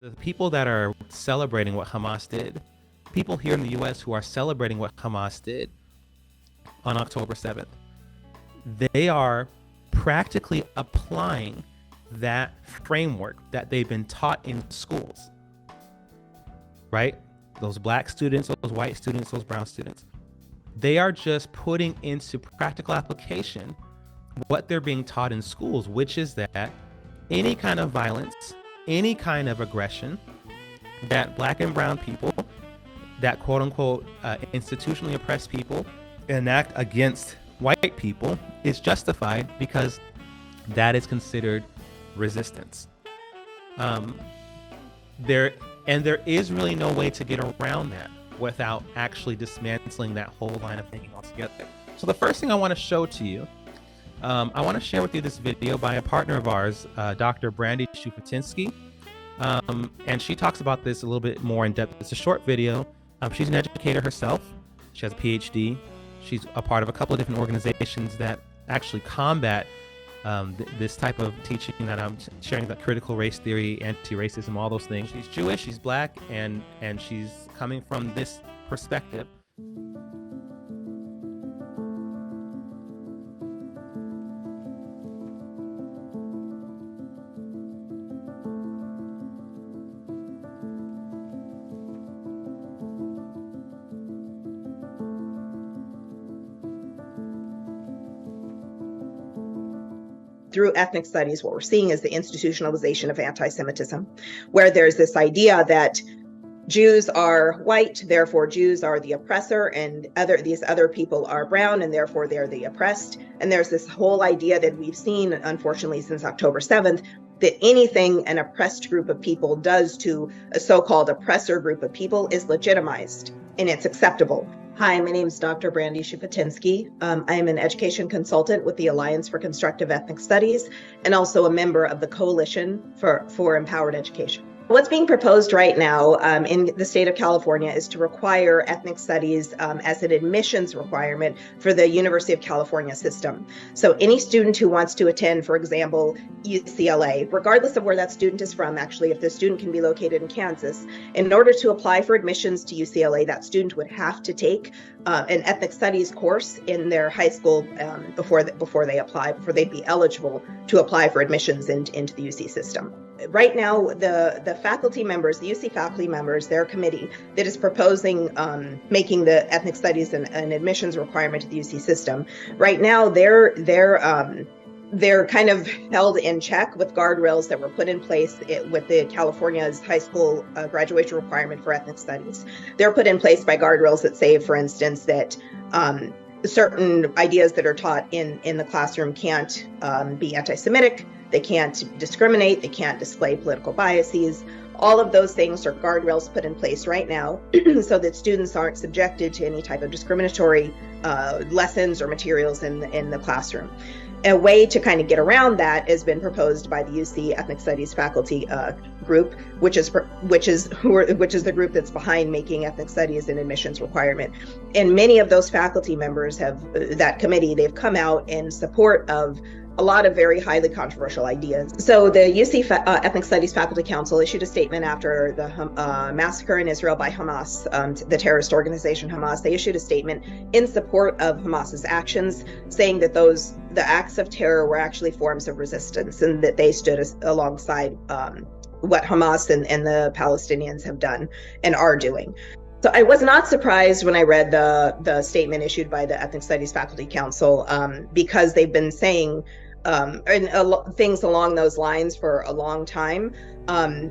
The people that are celebrating what Hamas did, people here in the US who are celebrating what Hamas did on October 7th, they are practically applying that framework that they've been taught in schools, right? Those black students, those white students, those brown students, they are just putting into practical application what they're being taught in schools, which is that any kind of violence, any kind of aggression that black and brown people, that quote unquote institutionally oppressed people enact against white people is justified because that is considered resistance. There is really no way to get around that without actually dismantling that whole line of thinking altogether. So the first thing I want to show to you, I want to share with you this video by a partner of ours, Dr. Brandy Shufutinsky, and she talks about this a little bit more in depth. It's a short video. She's an educator herself. She has a PhD. She's a part of a couple of different organizations that actually combat this type of teaching that I'm sharing, that critical race theory, anti-racism, all those things. She's Jewish, she's black, and she's coming from this perspective. Through ethnic studies, what we're seeing is the institutionalization of anti-Semitism, where there's this idea that Jews are white, therefore Jews are the oppressor, and these other people are brown, and therefore they're the oppressed. And there's this whole idea that we've seen, unfortunately, since October 7th, that anything an oppressed group of people does to a so-called oppressor group of people is legitimized and it's acceptable. Hi, my name is Dr. Brandy Shufutinsky. I am an education consultant with the Alliance for Constructive Ethnic Studies and also a member of the Coalition for Empowered Education. What's being proposed right now in the state of California is to require ethnic studies as an admissions requirement for the University of California system. So any student who wants to attend, for example, UCLA, regardless of where that student is from, actually, if the student can be located in Kansas, in order to apply for admissions to UCLA, that student would have to take an ethnic studies course in their high school before they'd be eligible to apply for admissions into the UC system. Right now, the faculty members, the UC faculty members, their committee that is proposing making the ethnic studies an admissions requirement to the UC system, right now they're kind of held in check with guardrails that were put in place with the California's high school graduation requirement for ethnic studies. They're put in place by guardrails that say, for instance, that certain ideas that are taught in the classroom can't be anti-Semitic, they can't discriminate, they can't display political biases. All of those things are guardrails put in place right now so that students aren't subjected to any type of discriminatory lessons or materials in the classroom. A way to kind of get around that has been proposed by the UC Ethnic Studies faculty group, which is the group that's behind making ethnic studies an admissions requirement. And many of those faculty members they've come out in support of a lot of very highly controversial ideas. So the UC Ethnic Studies Faculty Council issued a statement after the massacre in Israel by Hamas, the terrorist organization Hamas. They issued a statement in support of Hamas's actions, saying that the acts of terror were actually forms of resistance and that they stood alongside what Hamas and the Palestinians have done and are doing. So I was not surprised when I read the statement issued by the Ethnic Studies Faculty Council because they've been saying things along those lines for a long time.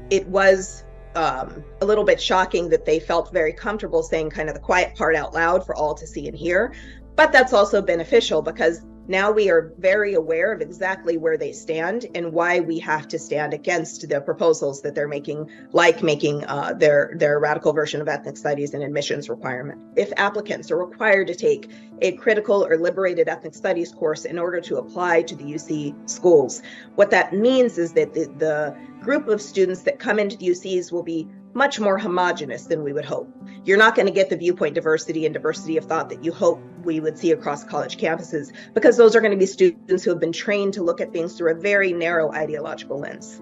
It was a little bit shocking that they felt very comfortable saying kind of the quiet part out loud for all to see and hear. But that's also beneficial because now we are very aware of exactly where they stand and why we have to stand against the proposals that they're making, like making their radical version of ethnic studies an admissions requirement. If applicants are required to take a critical or liberated ethnic studies course in order to apply to the UC schools, what that means is that the group of students that come into the UCs will be much more homogenous than we would hope. You're not going to get the viewpoint diversity and diversity of thought that you hope we would see across college campuses, because those are going to be students who have been trained to look at things through a very narrow ideological lens.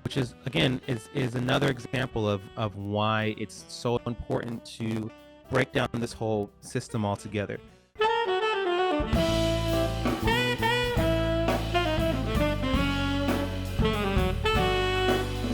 which is, again, is another example of why it's so important to break down this whole system altogether.